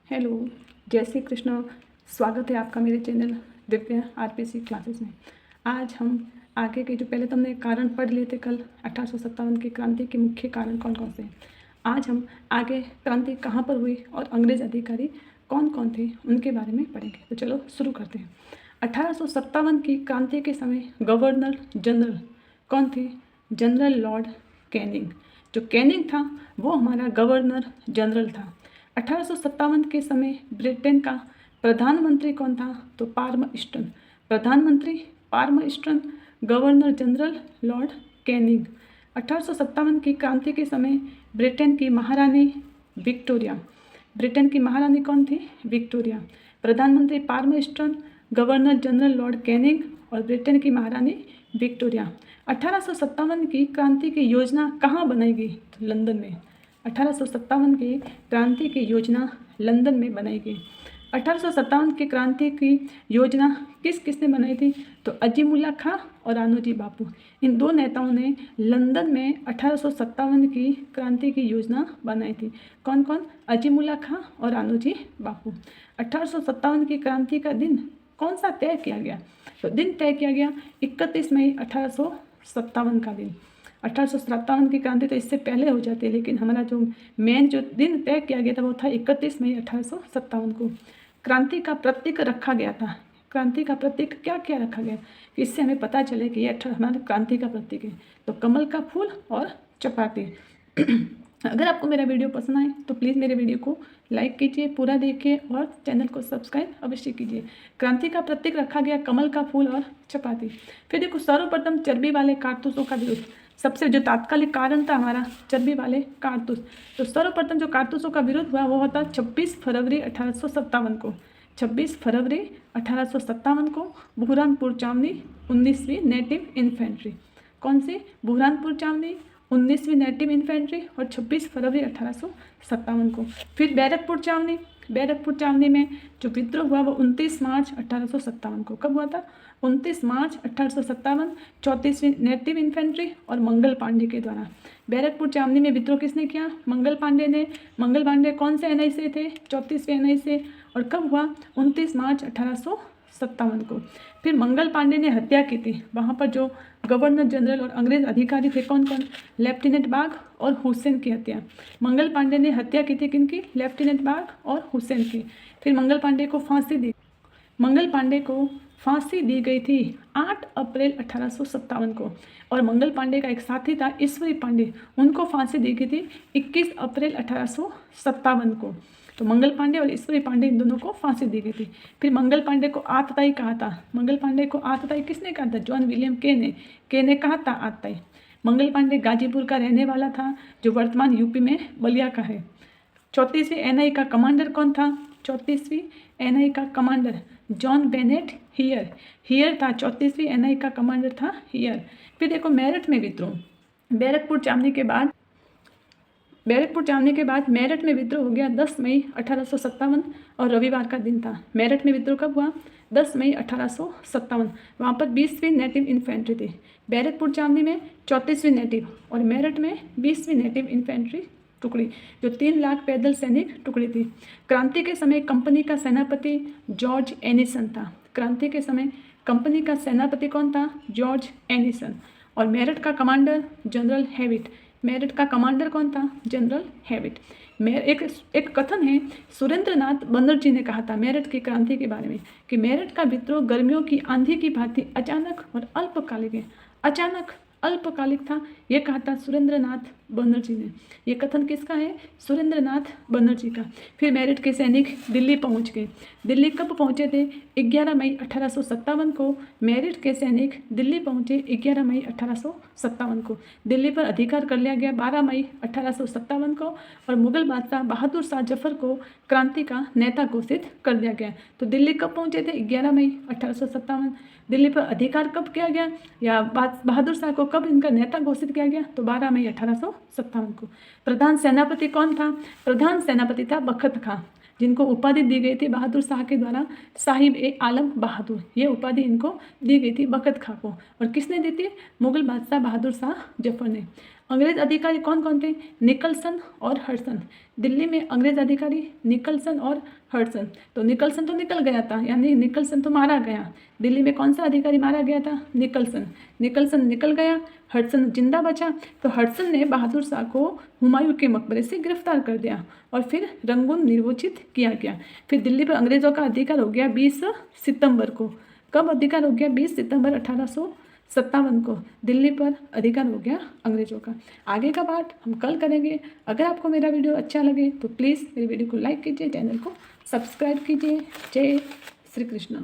Hello, जय श्री कृष्ण। स्वागत है आपका मेरे चैनल दिव्या आरपीसी क्लासेस में। आज हम आगे के जो पहले तो हमने कारण पढ़ लिए थे कल 1857 की क्रांति के मुख्य कारण कौन कौन से। आज हम आगे क्रांति कहाँ पर हुई और अंग्रेज अधिकारी कौन कौन थे उनके बारे में पढ़ेंगे। तो चलो शुरू करते हैं। 1857 की क्रांति के समय गवर्नर जनरल कौन थे? General Lord Canning. जो कैनिंग था वो हमारा गवर्नर जनरल था। 1857 के समय ब्रिटेन का प्रधानमंत्री कौन था? तो पाल्मर्स्टन। प्रधानमंत्री पाल्मर्स्टन, गवर्नर जनरल लॉर्ड कैनिंग। 1857 की क्रांति के समय ब्रिटेन की महारानी विक्टोरिया। ब्रिटेन की महारानी कौन थी? विक्टोरिया। प्रधानमंत्री पाल्मर्स्टन, गवर्नर जनरल लॉर्ड कैनिंग और ब्रिटेन की महारानी विक्टोरिया। 1857 की क्रांति की योजना कहाँ बनाई गई? तो लंदन में। 1857 की क्रांति की योजना लंदन में बनाई गई। 1857 की क्रांति की योजना किस किसने बनाई थी? तो अजीमुल्ला खां और राणोजी बापू। इन दो नेताओं ने लंदन में 1857 की क्रांति की योजना बनाई थी। कौन कौन? अजीमुल्ला खां और राणोजी बापू। 1857 की क्रांति का दिन कौन सा तय किया गया? तो दिन तय किया गया 31 मई 1857 का दिन। 1857 की क्रांति तो इससे पहले हो जाती है, लेकिन हमारा जो मेन जो दिन तय किया गया था वो था 31 मई 1857 को। क्रांति का प्रतीक रखा गया था। क्रांति का प्रतीक क्या क्या रखा गया, इससे हमें पता चले कि ये हमारे क्रांति का प्रतीक है। तो कमल का फूल और चपाती। अगर आपको मेरा वीडियो पसंद आए तो प्लीज़ मेरे वीडियो को लाइक कीजिए, पूरा देखिए और चैनल को सब्सक्राइब अवश्य कीजिए। क्रांति का प्रतीक रखा गया कमल का फूल और चपाती। फिर देखो, सर्वप्रथम चर्बी वाले कारतूसों का विरोध। सबसे जो तात्कालिक कारण था हमारा चर्बी वाले कारतूस। तो सर्वप्रथम जो कारतूसों का विरोध हुआ वो होता 26 फरवरी 1857 को। 26 फरवरी 1857 को बुरहानपुर छावनी 19वीं नेटिव इन्फेंट्री। कौन सी? बुरहानपुर छावनी 19वीं नेटिव इन्फेंट्री और 26 फरवरी 1857 को। फिर बैरकपुर छावनी। बैरकपुर छावनी में जो विद्रोह हुआ वो 29 मार्च 1857 को। कब हुआ था? 29 मार्च 1857। 34वीं नेटिव इन्फेंट्री और मंगल पांडे के द्वारा। बैरकपुर छावनी में विद्रोह किसने किया? मंगल पांडे ने। मंगल पांडे कौन से एनआई से थे? 34वें एनआई से। और कब हुआ? 29 मार्च 1857 को। फिर मंगल पांडे ने हत्या की थी। वहाँ पर जो गवर्नर जनरल और अंग्रेज अधिकारी थे कौन कौन? लेफ्टिनेंट बाग और हुसैन की हत्या। मंगल पांडे ने हत्या की थी किनकी? लेफ्टिनेंट बाग और हुसैन की। फिर मंगल पांडे को फांसी दी। मंगल पांडे को फांसी दी गई थी 8 अप्रैल 1857 को। और मंगल पांडे का एक साथी था ईश्वरी पांडे, उनको फांसी दी गई थी 21 अप्रैल 1857 को। तो मंगल पांडे और ईश्वरी पांडे इन दोनों को फांसी दी गई थी। फिर मंगल पांडे को आतताई कहा था। मंगल पांडे को आतताई किसने कहा था? जॉन विलियम के ने। के ने कहा था आतताई। मंगल पांडे गाजीपुर का रहने वाला था, जो वर्तमान यूपी में बलिया का है। 34वीं एनआई का कमांडर कौन था? 34वीं एनआई का commander John Bennett here. Here था 34वीं एनआई का कमांडर था हियर। फिर देखो, मेरठ में विद्रोह। बैरकपुर छावनी के बाद मेरठ में विद्रोह हो गया 10 मई 1857 और रविवार का दिन था। मेरठ में विद्रोह कब हुआ? 10 मई 1857। वहाँ पर 20वीं नेटिव इन्फेंट्री थी। बैरकपुर छावनी में 34वीं नेटिव और मेरठ में 20वीं नेटिव इन्फेंट्री टुकड़ी, जो 3 लाख पैदल सैनिक टुकड़ी थी। क्रांति के समय कंपनी का सेनापति जॉर्ज एनिसन था। क्रांति के समय कंपनी का सेनापति कौन था? George Ennison. और मेरठ का कमांडर जनरल हैविट। मेरठ का कमांडर कौन था? General Hewitt. एक कथन है, सुरेंद्रनाथ बनर्जी ने कहा था मेरठ की क्रांति के बारे में कि मेरठ का विद्रोह गर्मियों की आंधी की भांति अचानक और अल्पकालिक है। अचानक अल्पकालिक था, ये कहा था सुरेंद्रनाथ बनर्जी ने। ये कथन किसका है? सुरेंद्रनाथ बनर्जी का। फिर मेरठ के सैनिक दिल्ली पहुंच गए। दिल्ली कब पहुंचे थे? 11 मई 1857 को मेरठ के सैनिक दिल्ली पहुंचे। 11 मई 1857 को दिल्ली पर अधिकार कर लिया गया 12 मई 1857 को। और मुगल बादशाह बहादुर शाह जफर को क्रांति का नेता घोषित कर दिया गया। तो दिल्ली कब पहुंचे थे? 11 मई 1857। दिल्ली पर अधिकार कब किया गया, या बहादुर शाह को कब इनका नेता घोषित किया गया? तो 12 मई 1857 को। प्रधान सेनापति कौन था? प्रधान सेनापति था बखत खां, जिनको उपाधि दी गई थी बहादुर शाह के द्वारा साहिब ए आलम बहादुर। ये उपाधि इनको दी गई थी बखत खां को। और किसने दी थी? मुगल बादशाह बहादुर शाह जफर ने। अंग्रेज अधिकारी कौन कौन थे? निकलसन और हडसन। दिल्ली में अंग्रेज अधिकारी निकलसन और हडसन। तो निकलसन तो निकल गया था, यानी निकलसन तो मारा गया। दिल्ली में कौन सा अधिकारी मारा गया था? निकलसन। निकलसन निकल गया, हडसन जिंदा बचा। तो हडसन ने बहादुर शाह को हुमायूं के मकबरे से गिरफ्तार कर दिया और फिर रंगून निर्वोचित किया गया। फिर दिल्ली पर अंग्रेजों का अधिकार हो गया 20 सितंबर को। कब अधिकार हो गया? 20 सितंबर 1857 को दिल्ली पर अधिकार हो गया अंग्रेजों का। आगे का पार्ट हम कल करेंगे। अगर आपको मेरा वीडियो अच्छा लगे तो प्लीज़ मेरे वीडियो को लाइक कीजिए, चैनल को सब्सक्राइब कीजिए। जय श्री कृष्ण।